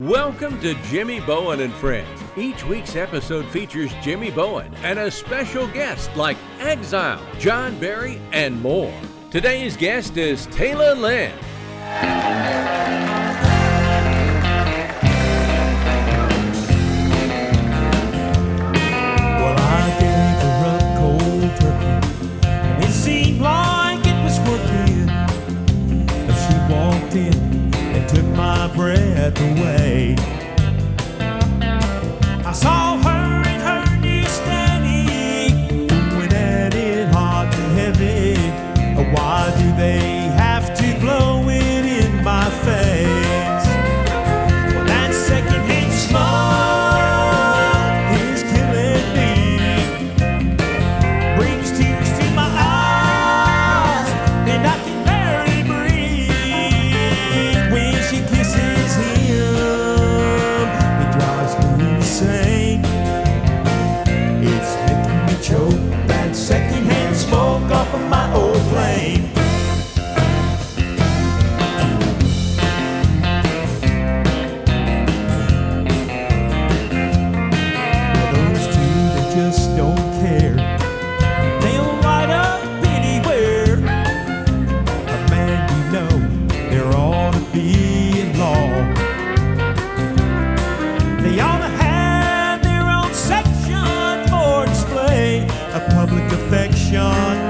Welcome to Jimy Bowen and Friends. Each week's episode features Jimy Bowen and a special guest like Exile, John Barry, and more. Today's guest is Tayla Lynn. Well, I gave her a cold turkey, and it seemed like it was working. But she walked in and took my breath away. I saw her in her new steady, doing at it hot and heavy. Why do they have to blow it in my face? Well, that secondhand smoke is killing me, brings tears to my eyes, and I can barely breathe. When she kisses him, it drives me insane. It's making me choke, that secondhand smoke off of my old flame. Those two, they just don't care. They'll light up anywhere. A man, you know, there ought to be in law. They ought to have their own section for display of public affection.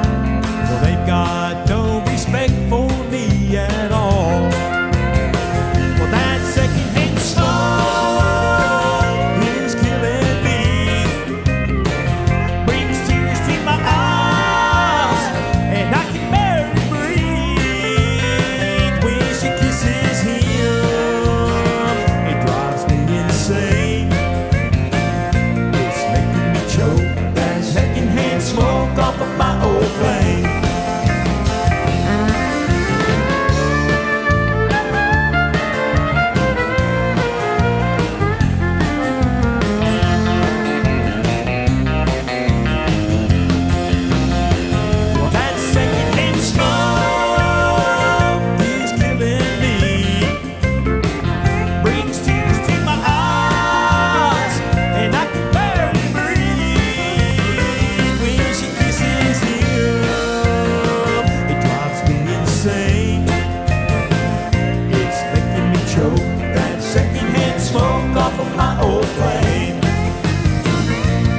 Well, they've got no respect for me at all. Well, that secondhand smoke is killing me, brings tears to my eyes, and I can barely breathe. When she kisses him, it drives me insane. It's making me choke, that secondhand smoke off of my old flame. Well, that secondhand smoke is killing me, brings tears to my eyes, and I can barely breathe. When she kisses him, it drives me insane. It's making me choke, that secondhand smoke off of my old flame.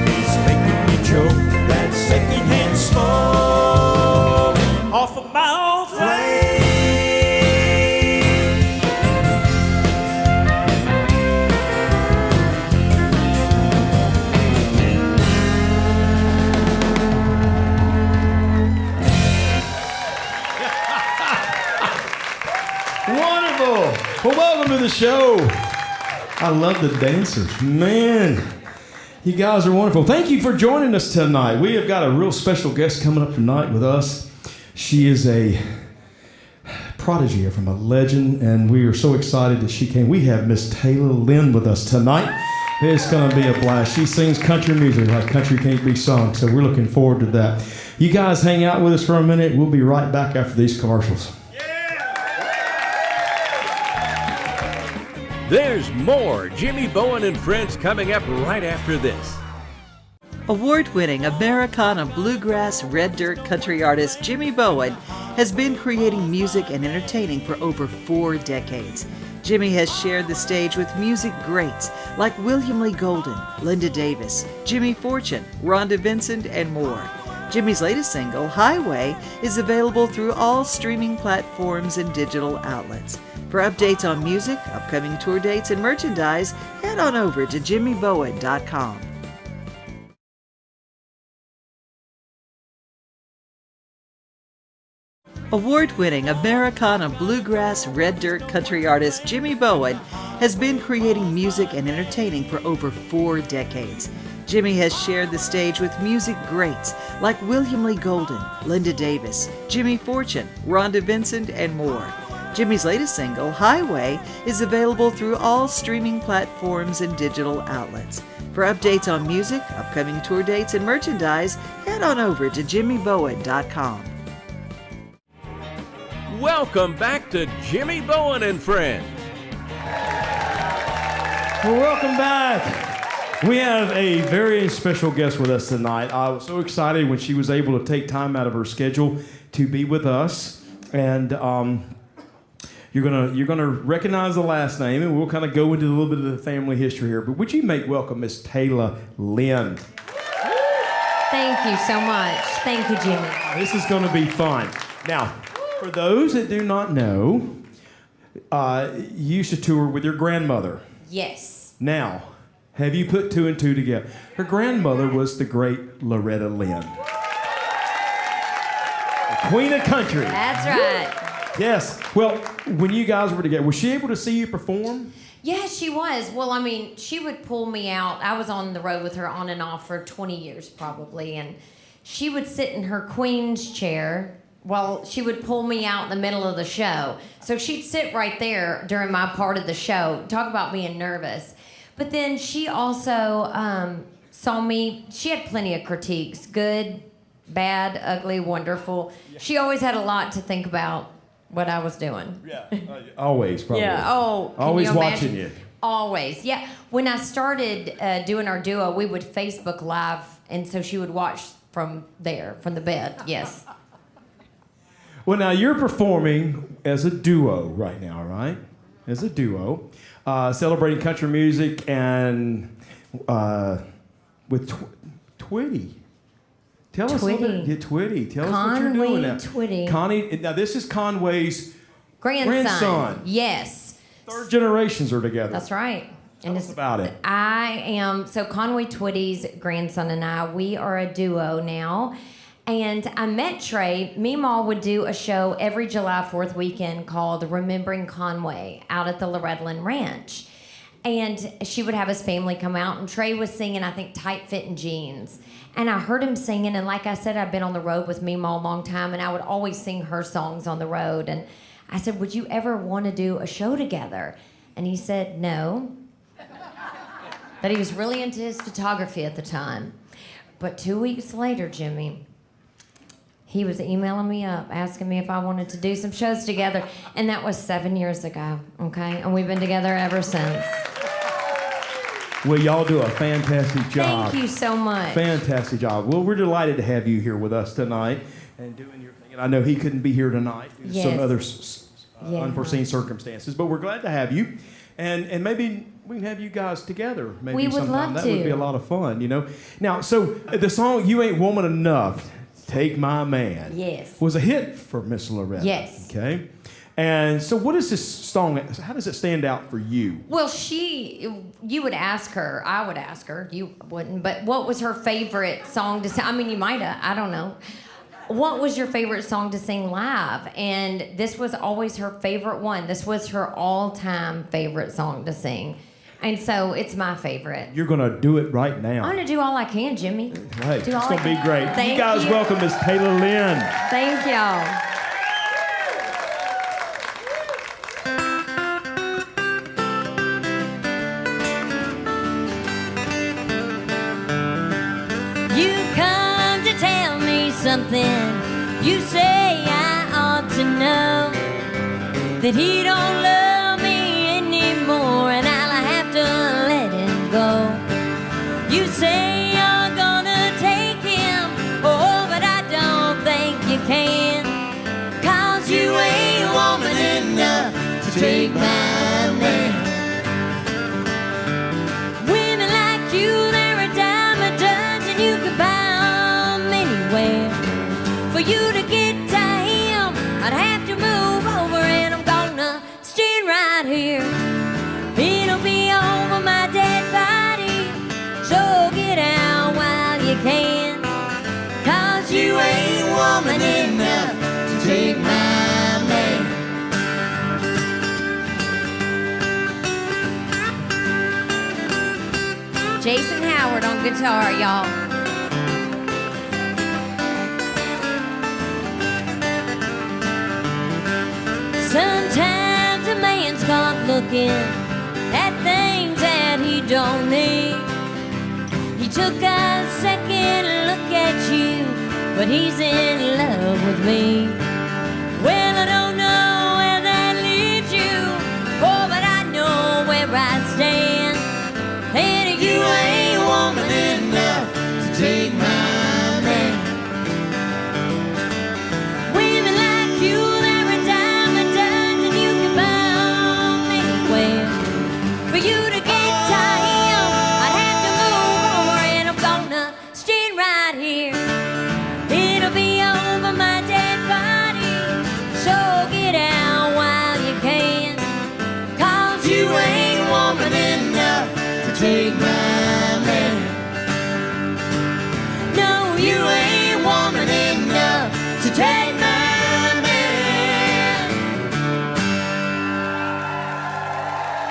It's making me choke, that secondhand smoke off of my old flame. Wonderful. Well, welcome to the show. I love the dancers. Man, you guys are wonderful. Thank you for joining us tonight. We have got a real special guest coming up tonight with us. She is a prodigy from a legend, and we are so excited that she came. We have Miss Tayla Lynn with us tonight. It's going to be a blast. She sings country music like country can't be sung, so we're looking forward to that. You guys hang out with us for a minute. We'll be right back after these commercials. There's more Jimy Bowen and Friends coming up right after this. Award-winning Americana bluegrass red dirt country artist Jimy Bowen has been creating music and entertaining for over 4 decades. Jimy has shared the stage with music greats like William Lee Golden, Linda Davis, Jimmy Fortune, Rhonda Vincent, and more. Jimy's latest single, Highway, is available through all streaming platforms and digital outlets. For updates on music, upcoming tour dates, and merchandise, head on over to jimmybowen.com. Award-winning Americana bluegrass red dirt country artist Jimy Bowen has been creating music and entertaining for over 4 decades. Jimy has shared the stage with music greats like William Lee Golden, Linda Davis, Jimmy Fortune, Rhonda Vincent, and more. Jimy's latest single, Highway, is available through all streaming platforms and digital outlets. For updates on music, upcoming tour dates, and merchandise, head on over to jimmybowen.com. Welcome back to Jimy Bowen and Friends. Well, welcome back. We have a very special guest with us tonight. I was so excited when she was able to take time out of her schedule to be with us, and you're gonna recognize the last name, and we'll kind of go into a little bit of the family history here. But would you make welcome Miss Tayla Lynn? Thank you so much. Thank you, Jimmy. This is going to be fun. Now, for those that do not know, you used to tour with your grandmother. Yes. Now, have you put two and two together? Her grandmother was the great Loretta Lynn. The Queen of Country. That's right. Yes. Well, when you guys were together, was she able to see you perform? Yeah, she was. Well, I mean, she would pull me out. I was on the road with her on and off for 20 years probably, and she would sit in her queen's chair while she would pull me out in the middle of the show. So she'd sit right there during my part of the show. Talk about being nervous. But then she also saw me. She had plenty of critiques. Good, bad, ugly, wonderful. She always had a lot to think about what I was doing. Yeah. Always, probably. Yeah. Oh, can always you watching imagine? you. Always. Yeah. When I started doing our duo, we would Facebook Live, and so she would watch from there, from the bed. Yes. Well, now you're performing as a duo right now, right? As a duo, celebrating country music and with Twitty. Tell us a little bit. Yeah, Twitty. Tell us what you're doing now. Twitty. Connie. Now this is Conway's grandson. Yes. Third generations are together. That's right. Tell us about it. I am, so Conway Twitty's grandson and I, we are a duo now. And I met Tre. Meemaw would do a show every July 4th weekend called Remembering Conway out at the Loretta Lynn Ranch. And she would have his family come out, and Tre was singing, I think, Tight Fitting Jeans. And I heard him singing, and like I said, I've been on the road with Meemaw a long time, and I would always sing her songs on the road. And I said, would you ever want to do a show together? And he said, no. But he was really into his photography at the time. But 2 weeks later, Jimmy, he was emailing me up, asking me if I wanted to do some shows together. And that was 7 years ago, okay? And we've been together ever since. Well, y'all do a fantastic job. Thank you so much. Fantastic job. Well, we're delighted to have you here with us tonight and doing your thing. And I know he couldn't be here tonight due to some other unforeseen circumstances, but we're glad to have you. And maybe we can have you guys together. Maybe we would sometime. love That to. would be a lot of fun, you know. Now, so the song "You Ain't Woman Enough," "Take My Man," Yes. was a hit for Miss Loretta. Yes. Okay. And so, what is this song? How does it stand out for you? Well, you would ask her, I would ask her, you wouldn't, but what was her favorite song to sing? I mean, you might have, I don't know. What was your favorite song to sing live? And this was always her favorite one. This was her all-time favorite song to sing. And so it's my favorite. You're going to do it right now. I'm going to do all I can, Jimmy. Hey, it's going to be great. Thank you guys you. welcome Miss Tayla Lynn. Thank y'all. You come to tell me something. You say I ought to know that he don't love me anymore, and I'll have to let him go. You say you're gonna take him, oh, but I don't think you can, 'cause you ain't woman enough to take my man. Women like you, they're a dime a dozen. You could buy them anywhere. For you to get to him, I'd have to move over, and I'm gonna stand right here. It'll be over my dead body, so get out while you can, 'cause you ain't woman enough to take my man. Jason Howard on guitar, y'all. Sometimes a man's caught looking at things that he don't need. He took a second look at you, but he's in love with me. Well, I don't know where that leaves you, oh, but I know where I stand. take my man. No, you ain't woman enough to take my man.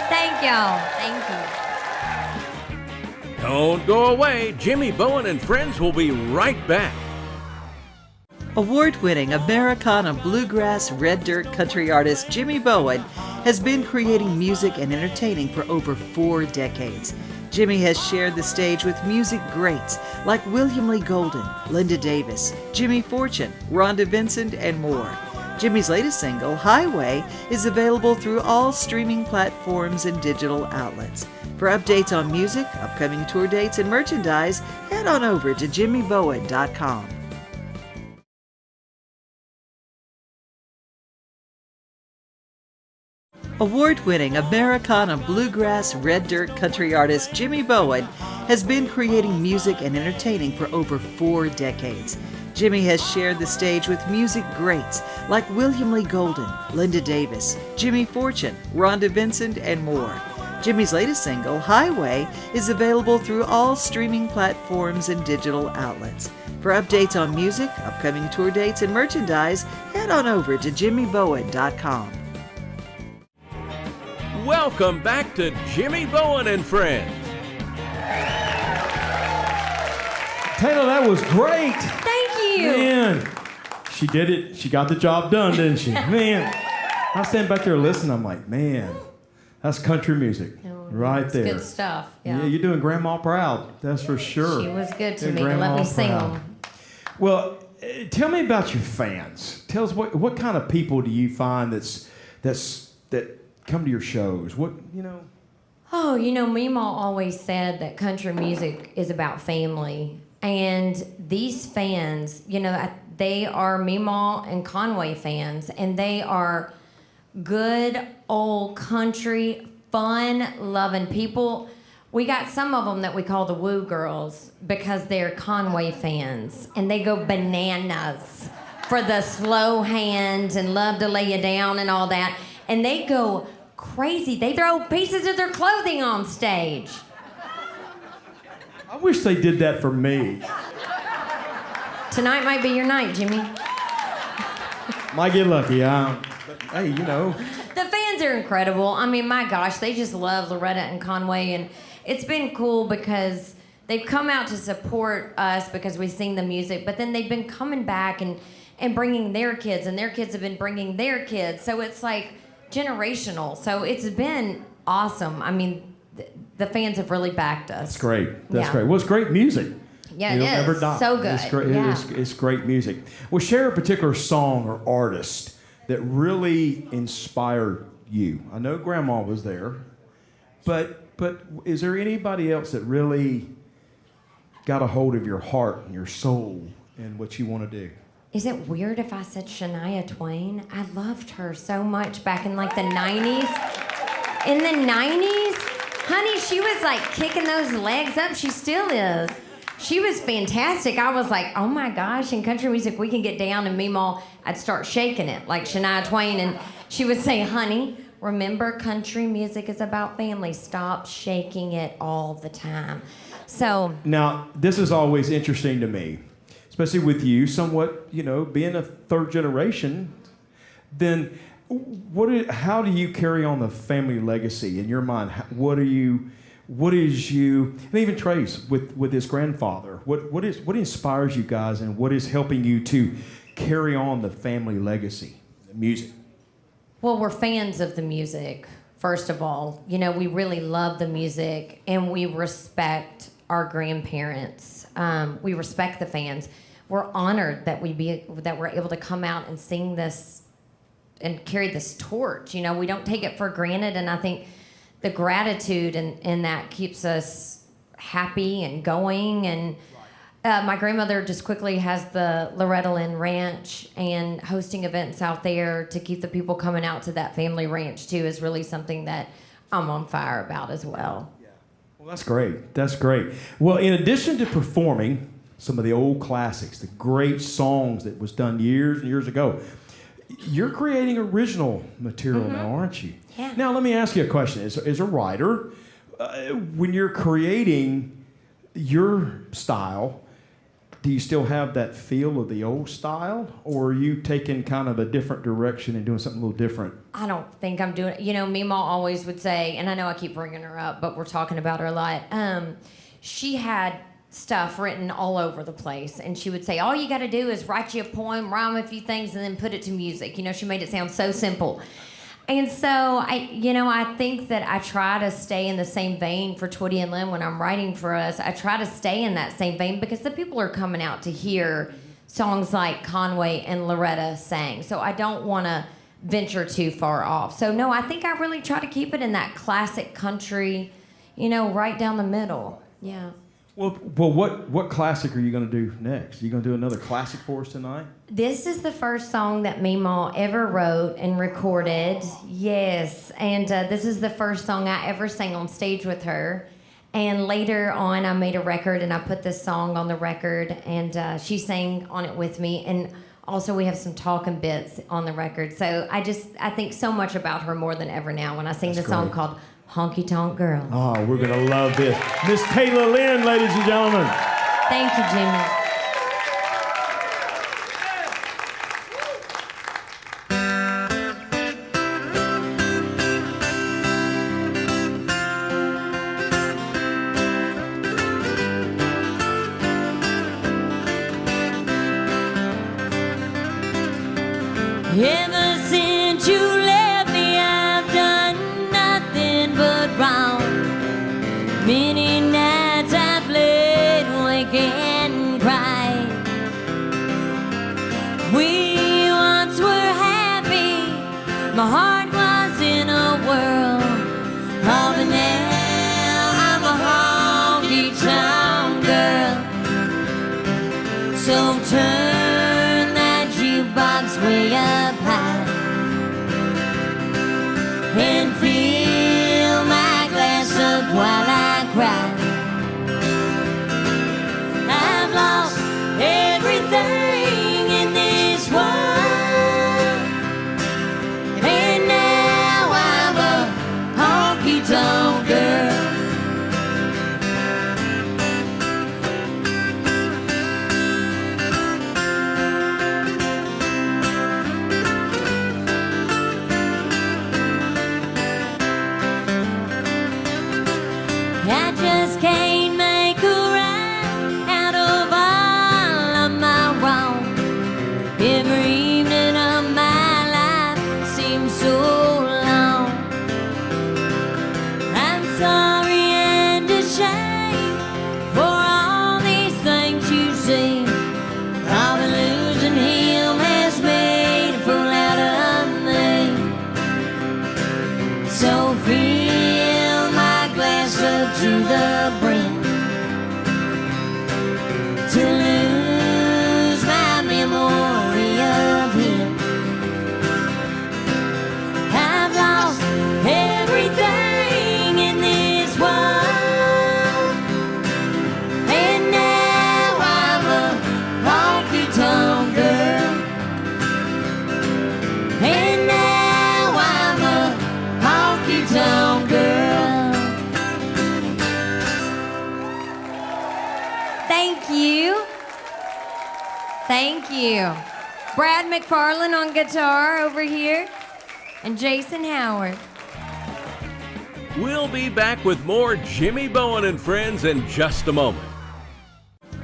Thank y'all. Thank you. Don't go away. Jimy Bowen and Friends will be right back. Award-winning Americana bluegrass red dirt country artist Jimy Bowen has been creating music and entertaining for over 4 decades. Jimy has shared the stage with music greats like William Lee Golden, Linda Davis, Jimmy Fortune, Rhonda Vincent, and more. Jimy's latest single, Highway, is available through all streaming platforms and digital outlets. For updates on music, upcoming tour dates, and merchandise, head on over to jimmybowen.com. Award-winning Americana bluegrass red dirt country artist Jimy Bowen has been creating music and entertaining for over 4 decades. Jimy has shared the stage with music greats like William Lee Golden, Linda Davis, Jimmy Fortune, Rhonda Vincent, and more. Jimy's latest single, Highway, is available through all streaming platforms and digital outlets. For updates on music, upcoming tour dates, and merchandise, head on over to jimmybowen.com. Welcome back to Jimy Bowen and Friends. Tayla, that was great. Thank you. Man, she did it. She got the job done, didn't she? Man, I stand back there listening. I'm like, man, that's country music right It's there. good stuff. Yeah, you're doing Grandma proud. That's for sure. She was good to Doing me to let Grandma me sing proud. them. Well, tell me about your fans. Tell us what kind of people do you find that come to your shows? What, you know? Oh, Meemaw always said that country music is about family. And these fans, they are Meemaw and Conway fans, and they are good old country, fun-loving people. We got some of them that we call the Woo Girls because they're Conway fans, and they go bananas for the slow hand and love to lay you down and all that. And they go crazy. They throw pieces of their clothing on stage. I wish they did that for me. Tonight might be your night, Jimmy. Might get lucky. But, hey, The fans are incredible. I mean, my gosh, they just love Loretta and Conway, and it's been cool because they've come out to support us because we sing the music, but then they've been coming back and bringing their kids, and their kids have been bringing their kids. So it's like generational. So it's been awesome. I mean, the fans have really backed us. That's great. That's Yeah. great. Well, it's great music. Yeah, It'll it is. never die. So good. It's great. Yeah. It's great music. Well, share a particular song or artist that really inspired you. I know Grandma was there, but is there anybody else that really got a hold of your heart and your soul and what you want to do? Is it weird if I said Shania Twain? I loved her so much back in like the 90s. In the 90s, honey, she was like kicking those legs up. She still is. She was fantastic. I was like, oh my gosh, in country music, we can get down. And Meemaw, I'd start shaking it like Shania Twain. And she would say, honey, remember country music is about family. Stop shaking it all the time. So Now, this is always interesting to me, especially with you, somewhat, being a third generation. Then, how do you carry on the family legacy in your mind? What is you, and even Tre's with his grandfather? What inspires you guys, and what is helping you to carry on the family legacy, the music? Well, we're fans of the music, first of all. We really love the music, and we respect our grandparents. We respect the fans. We're honored that we're able to come out and sing this and carry this torch. We don't take it for granted, and I think the gratitude in that keeps us happy and going. And my grandmother just quickly has the Loretta Lynn Ranch, and hosting events out there to keep the people coming out to that family ranch too is really something that I'm on fire about as well. Yeah. Well, that's great. That's great. Well, in addition to performing some of the old classics, the great songs that was done years and years ago, you're creating original material now, aren't you? Yeah. Now, let me ask you a question. As a writer, when you're creating your style, do you still have that feel of the old style, or are you taking kind of a different direction and doing something a little different? I don't think I'm doing. Meemaw always would say, and I know I keep bringing her up, but we're talking about her a lot. She had stuff written all over the place, and she would say, all you got to do is write you a poem, rhyme a few things, and then put it to music. She made it sound so simple. And so I think that I try to stay in the same vein for Twitty and Lynn when I'm writing for us. I try to stay in that same vein because the people are coming out to hear songs like Conway and Loretta sang. So I don't want to venture too far off. So no, I think I really try to keep it in that classic country, right down the middle. Yeah. Well, what classic are you going to do next? Are you going to do another classic for us tonight? This is the first song that Meemaw ever wrote and recorded. Yes, and this is the first song I ever sang on stage with her. And later on, I made a record, and I put this song on the record, and she sang on it with me. And also, we have some talking bits on the record. So I think so much about her more than ever now when I sing this song called Honky Tonk Girl. Oh, we're going to love this. Miss Tayla Lynn, ladies and gentlemen. Thank you, Jimmy. Ever since you left me, I've done nothing but wrong. Many nights I've laid awake and cried. We once were happy, my heart was in a whirl. Oh, but now I'm a honky tonk girl. So turn that jukebox way up high and fill my glass up while I cry. I've lost everything in this world, and now I'm a honky tonk girl. I just can't make a rhyme out of all of my wrong. Every evening of my life seems so long. I'm sorry and ashamed for all these things you see. All the losing him has made a fool out of me. So fill my glass up to the brim to lose my memory of him. I've lost everything in this world, and now I'm a honky tonk girl. And now I'm a honky tonk girl. Thank you. Thank you. Brad McFarlane on guitar over here, and Jason Howard. We'll be back with more Jimy Bowen and Friends in just a moment.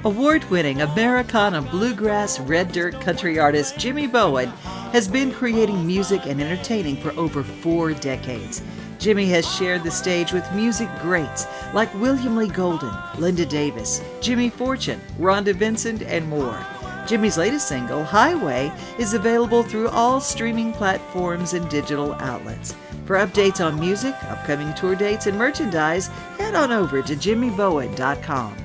Award-winning Americana bluegrass red dirt country artist Jimy Bowen has been creating music and entertaining for over 4 decades. Jimy has shared the stage with music greats like William Lee Golden, Linda Davis, Jimmy Fortune, Rhonda Vincent, and more. Jimy's latest single, Highway, is available through all streaming platforms and digital outlets. For updates on music, upcoming tour dates, and merchandise, head on over to jimmybowen.com.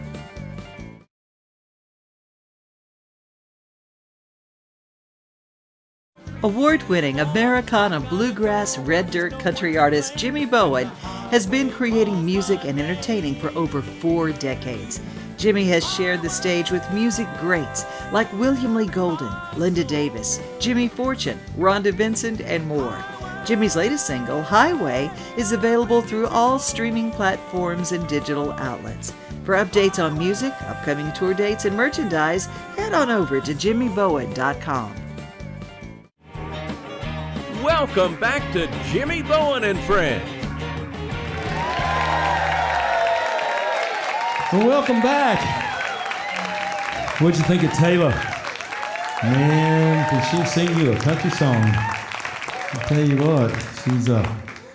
Award-winning Americana bluegrass red dirt country artist Jimy Bowen has been creating music and entertaining for over 4 decades. Jimy has shared the stage with music greats like William Lee Golden, Linda Davis, Jimmy Fortune, Rhonda Vincent, and more. Jimmy's latest single, Highway, is available through all streaming platforms and digital outlets. For updates on music, upcoming tour dates, and merchandise, head on over to jimmybowen.com. Welcome back to Jimy Bowen and Friends. Well, welcome back. What'd you think of Tayla? Man, can she sing you a country song? I'll tell you what,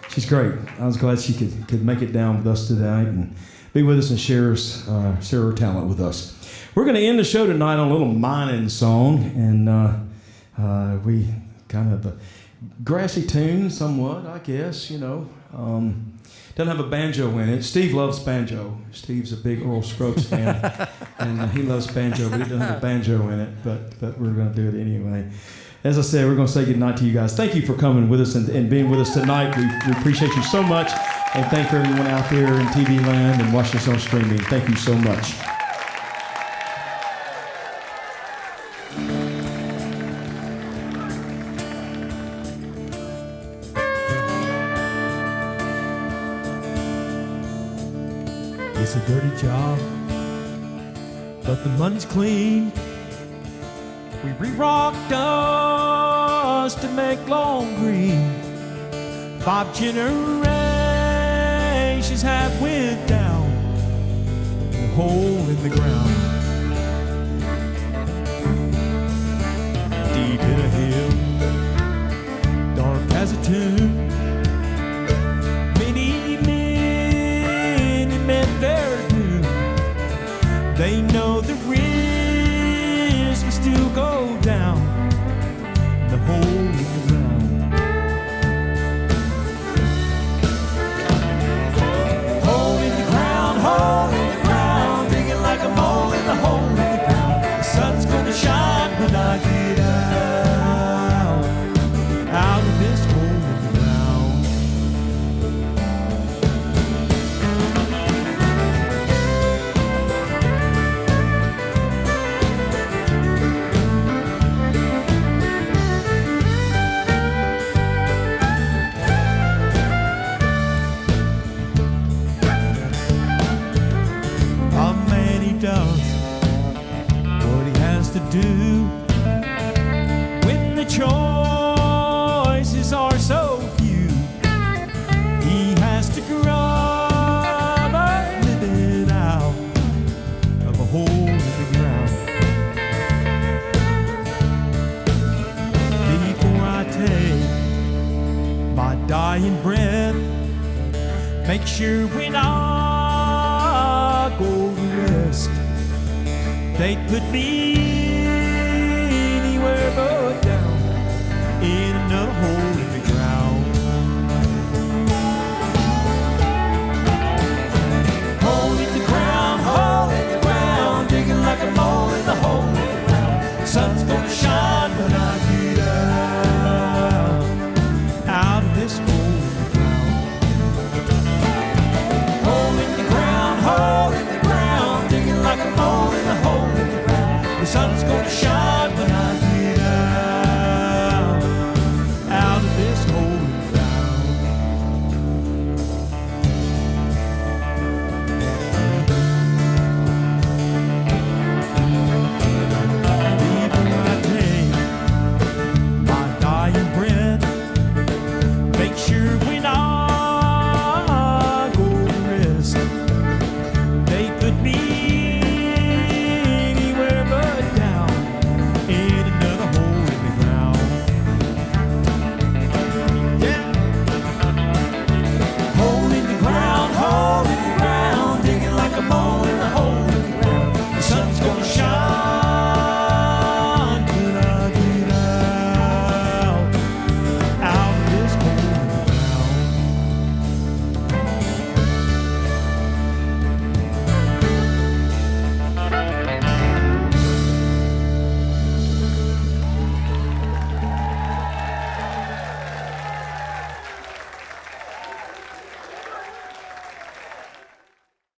she's great. I was glad she could make it down with us tonight and be with us and share her talent with us. We're going to end the show tonight on a little mining song, and we kind of a grassy tune somewhat, I guess, you know. Doesn't have a banjo in it. Steve loves banjo. Steve's a big Earl Scruggs fan, and he loves banjo, but it doesn't have a banjo in it, but we're going to do it anyway. As I said, we're going to say goodnight to you guys. Thank you for coming with us and being with us tonight. We appreciate you so much, and thank everyone out there in TV land and watching us on streaming. Thank you so much. It's a dirty job, but the money's clean. We re-rock dust to make Long Green. 5 generations have went down a hole in the ground. Deep in a hill, dark as a tomb. Many men met their doom. They know the risk will still go down the hole in the ground. Hole in the ground, hole in the ground, digging like a mole in the hole in the ground. The sun's gonna shine when I get out of this hole in the ground. A man, he does what he has to do when the choices are so few. He has to grub a living out of a hole in the ground. Before I take my dying breath, make sure when I go to rest, they put me